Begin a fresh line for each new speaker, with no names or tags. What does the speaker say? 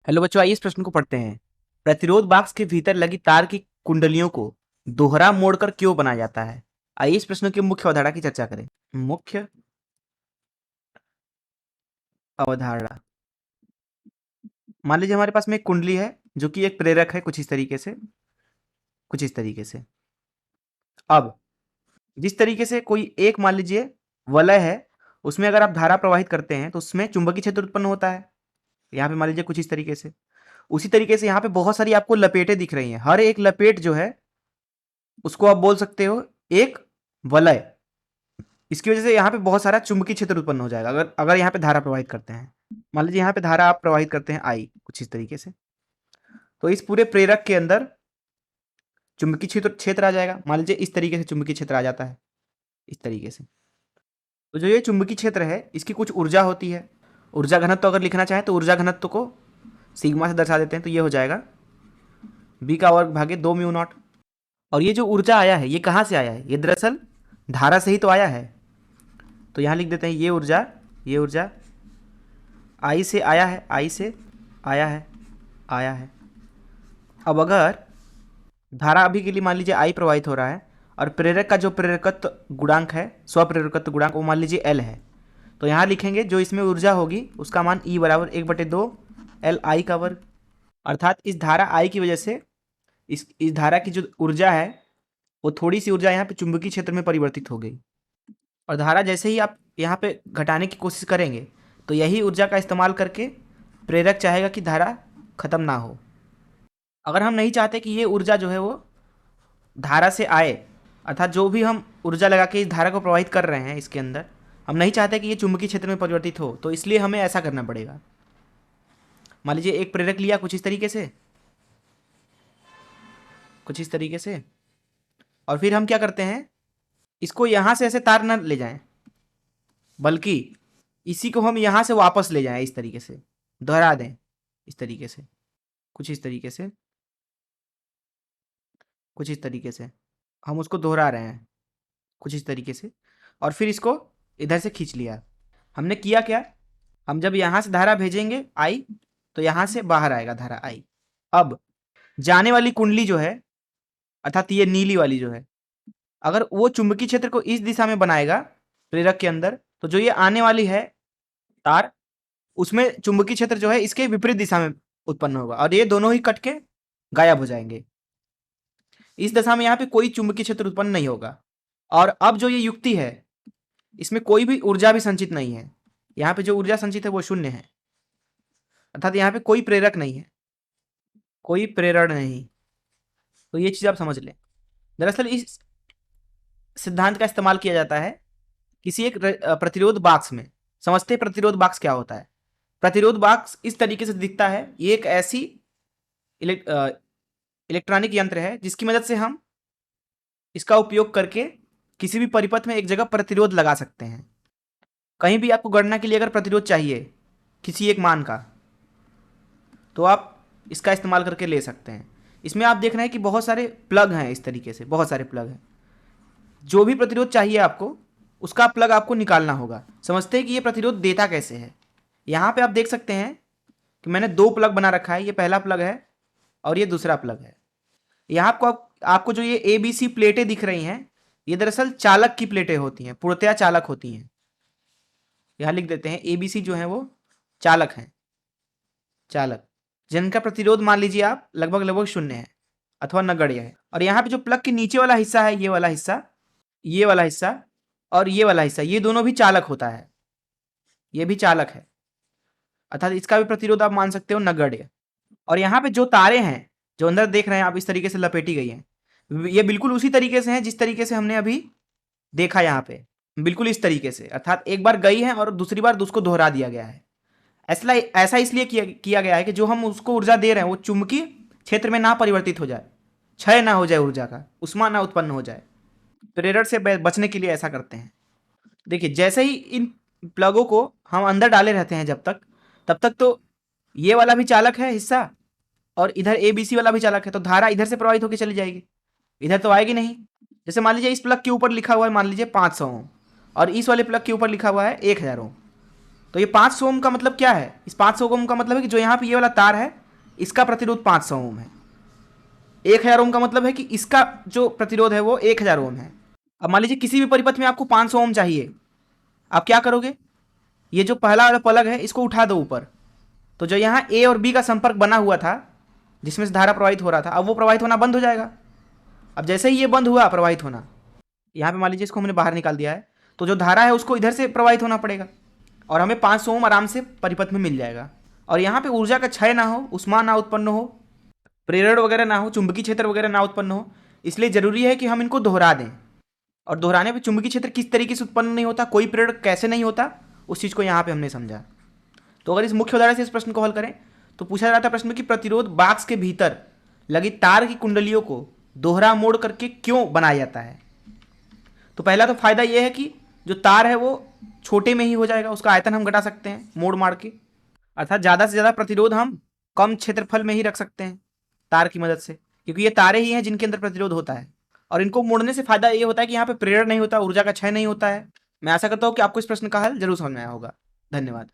Hello बच्चों, आइए इस प्रश्न को पढ़ते हैं। प्रतिरोध बॉक्स के भीतर लगी तार की कुंडलियों को दोहरा मोड़कर क्यों बनाया जाता है? आइए इस प्रश्न की मुख्य अवधारणा की चर्चा करें। मुख्य अवधारणा। मान लीजिए हमारे पास में एक कुंडली है जो कि एक प्रेरक है, कुछ इस तरीके से। अब जिस तरीके से कोई एक मान लीजिए वलय है, उसमें अगर आप धारा प्रवाहित करते हैं तो उसमें चुंबकीय क्षेत्र उत्पन्न होता है। यहाँ पे मान लीजिए कुछ इस तरीके से। उसी तरीके से यहाँ पे बहुत सारी आपको लपेटें दिख रही हैं। हर एक लपेट जो है उसको आप बोल सकते हो एक वलय। इसकी वजह से यहाँ पे बहुत सारा चुंबकीय क्षेत्र उत्पन्न हो जाएगा अगर अगर यहाँ पे धारा प्रवाहित करते हैं। मान लीजिए यहाँ पे धारा आप प्रवाहित करते हैं आई, कुछ इस तरीके से, तो इस पूरे प्रेरक के अंदर चुंबकीय क्षेत्र क्षेत्र आ जाएगा। मान लीजिए इस तरीके से चुंबकीय क्षेत्र आ जाता है, इस तरीके से। तो जो ये चुंबकीय क्षेत्र है इसकी कुछ ऊर्जा होती है। ऊर्जा घनत्व अगर लिखना चाहें तो ऊर्जा घनत्व को सिग्मा से दर्शा देते हैं, तो ये हो जाएगा बी का वर्ग भागे 2 म्यू नॉट। और ये जो ऊर्जा आया है ये कहाँ से आया है? ये दरअसल धारा से ही तो आया है। तो यहाँ लिख देते हैं ये ऊर्जा आई से आया है, आई से आया है। अब अगर धारा अभी के लिए मान लीजिए आई प्रवाहित हो रहा है और प्रेरक का जो प्रेरकत्व गुणांक है, स्वप्रेरकत्व गुणांक, वो मान लीजिए एल है, तो यहाँ लिखेंगे जो इसमें ऊर्जा होगी उसका मान ई बराबर 1/2 एल आई का वर्ग। अर्थात इस धारा आई की वजह से इस धारा की जो ऊर्जा है वो थोड़ी सी ऊर्जा यहाँ पे चुंबकीय क्षेत्र में परिवर्तित हो गई। और धारा जैसे ही आप यहाँ पे घटाने की कोशिश करेंगे तो यही ऊर्जा का इस्तेमाल करके प्रेरक चाहेगा कि धारा खत्म ना हो। अगर हम नहीं चाहते कि ये ऊर्जा जो है वो धारा से आए, अर्थात जो भी हम ऊर्जा लगा के इस धारा को प्रवाहित कर रहे हैं इसके अंदर, हम नहीं चाहते कि ये चुंबकीय क्षेत्र में परिवर्तित हो, तो इसलिए हमें ऐसा करना पड़ेगा। मान लीजिए एक प्रेरक लिया कुछ इस तरीके से, और फिर हम क्या करते हैं, इसको यहाँ से ऐसे तार न ले जाएं, बल्कि इसी को हम यहाँ से वापस ले जाएं, इस तरीके से दोहरा दें, इस तरीके से, कुछ इस तरीके से हम उसको दोहरा रहे हैं, कुछ इस तरीके से। और फिर इसको इधर से खींच लिया। हमने किया क्या, हम जब यहाँ से धारा भेजेंगे आई तो यहाँ से बाहर आएगा धारा आई। अब जाने वाली कुंडली जो है, अर्थात ये नीली वाली जो है, अगर वो चुंबकीय क्षेत्र को इस दिशा में बनाएगा प्रेरक के अंदर, तो जो ये आने वाली है तार, उसमें चुंबकीय क्षेत्र जो है इसके विपरीत दिशा में उत्पन्न होगा और ये दोनों ही कट के गायब हो जाएंगे। इस दशा में यहाँ पे कोई चुंबकीय क्षेत्र उत्पन्न नहीं होगा। और अब जो ये युक्ति है इसमें कोई भी ऊर्जा भी संचित नहीं है। यहाँ पे जो ऊर्जा संचित है वो शून्य है, अर्थात यहाँ पे कोई प्रेरक नहीं है, कोई प्रेरण नहीं। तो ये चीज आप समझ लें। दरअसल इस सिद्धांत का इस्तेमाल किया जाता है किसी एक प्रतिरोध बॉक्स में। समझते हैं प्रतिरोध बॉक्स क्या होता है? प्रतिरोध बॉक्स इस तरीके से दिखता है। ये एक ऐसी इलेक्ट्रॉनिक यंत्र है जिसकी मदद से हम इसका उपयोग करके किसी भी परिपथ में एक जगह प्रतिरोध लगा सकते हैं। कहीं भी आपको गणना के लिए अगर प्रतिरोध चाहिए किसी एक मान का, तो आप इसका इस्तेमाल करके ले सकते हैं। इसमें आप देख रहे हैं कि बहुत सारे प्लग हैं, इस तरीके से बहुत सारे प्लग हैं। जो भी प्रतिरोध चाहिए आपको उसका प्लग आपको निकालना होगा। समझते हैं कि ये प्रतिरोध देता कैसे है। यहाँ पे आप देख सकते हैं कि मैंने 2 प्लग बना रखा है। ये पहला प्लग है और ये दूसरा प्लग है। यहाँ आपको जो ये ABC प्लेटें दिख रही हैं, ये दरअसल चालक की प्लेटें होती हैं, पूर्णतया चालक होती हैं। यहाँ लिख देते हैं ABC जो है वो चालक हैं, चालक, जिनका प्रतिरोध मान लीजिए आप लगभग 0 है अथवा नगण्य है। और यहाँ पे जो प्लग के नीचे वाला हिस्सा है, ये वाला हिस्सा और ये वाला हिस्सा, ये दोनों भी चालक होता है, ये भी चालक है, अर्थात इसका भी प्रतिरोध आप मान सकते हो नगण्य। और यहाँ पे जो तारे हैं जो अंदर देख रहे हैं आप, इस तरीके से लपेटी गई हैं, ये बिल्कुल उसी तरीके से हैं जिस तरीके से हमने अभी देखा। यहाँ पे बिल्कुल इस तरीके से, अर्थात एक बार गई है और दूसरी बार उसको दोहरा दिया गया है। ऐसा इसलिए किया गया है कि जो हम उसको ऊर्जा दे रहे हैं वो चुंबकीय क्षेत्र में ना परिवर्तित हो जाए, क्षय ना हो जाए, ऊर्जा का उष्मा ना उत्पन्न हो जाए। प्रेरण से बचने के लिए ऐसा करते हैं। देखिए जैसे ही इन प्लगों को हम अंदर डाले रहते हैं तब तक तो ये वाला भी चालक है हिस्सा और इधर ABC वाला भी चालक है, तो धारा इधर से प्रवाहित होकर चली जाएगी, इधर तो आएगी नहीं। जैसे मान लीजिए इस प्लग के ऊपर लिखा हुआ है मान लीजिए 500 ओम और इस वाले प्लग के ऊपर लिखा हुआ है 1000 ओम। तो ये 500 ओम का मतलब क्या है? इस 500 ओम का मतलब है कि जो यहाँ पे ये वाला तार है इसका प्रतिरोध 500 ओम है। 1000 ओम का मतलब है कि इसका जो प्रतिरोध है वो 1000 ओम है। अब मान लीजिए किसी भी परिपथ में आपको 500 ओम चाहिए, आप क्या करोगे, ये जो पहला वाला प्लग है इसको उठा दो ऊपर, तो जो यहाँ ए और बी का संपर्क बना हुआ था जिसमें से धारा प्रवाहित हो रहा था, अब वो प्रवाहित होना बंद हो जाएगा। अब जैसे ही ये बंद हुआ प्रवाहित होना, यहाँ पे मान लीजिए इसको हमने बाहर निकाल दिया है, तो जो धारा है उसको इधर से प्रवाहित होना पड़ेगा और हमें 500 ओम आराम से परिपथ में मिल जाएगा। और यहाँ पे ऊर्जा का क्षय ना हो, उष्मा ना उत्पन्न हो, प्रेरण वगैरह ना हो, चुंबकीय क्षेत्र वगैरह ना उत्पन्न हो, इसलिए जरूरी है कि हम इनको दोहरा दें। और दोहराने पे चुंबकीय क्षेत्र किस तरीके से उत्पन्न नहीं होता, कोई प्रेरण कैसे नहीं होता, उस चीज़ को यहाँ पे हमने समझा। तो अगर इस मुख्य उदाहरण से इस प्रश्न को हल करें तो पूछा जा रहा था प्रश्न में कि प्रतिरोध बॉक्स के भीतर लगी तार की कुंडलियों को दोहरा मोड़ करके क्यों बनाया जाता है। तो पहला तो फायदा यह है कि जो तार है वो छोटे में ही हो जाएगा, उसका आयतन हम घटा सकते हैं मोड़ मार के, अर्थात ज़्यादा से ज़्यादा प्रतिरोध हम कम क्षेत्रफल में ही रख सकते हैं तार की मदद से, क्योंकि ये तारे ही हैं जिनके अंदर प्रतिरोध होता है। और इनको मोड़ने से फायदा ये होता है कि यहाँ पे प्रेरण नहीं होता, ऊर्जा का क्षय नहीं होता है। मैं आशा करता हूँ कि आपको इस प्रश्न का हल जरूर समझ में आया होगा। धन्यवाद।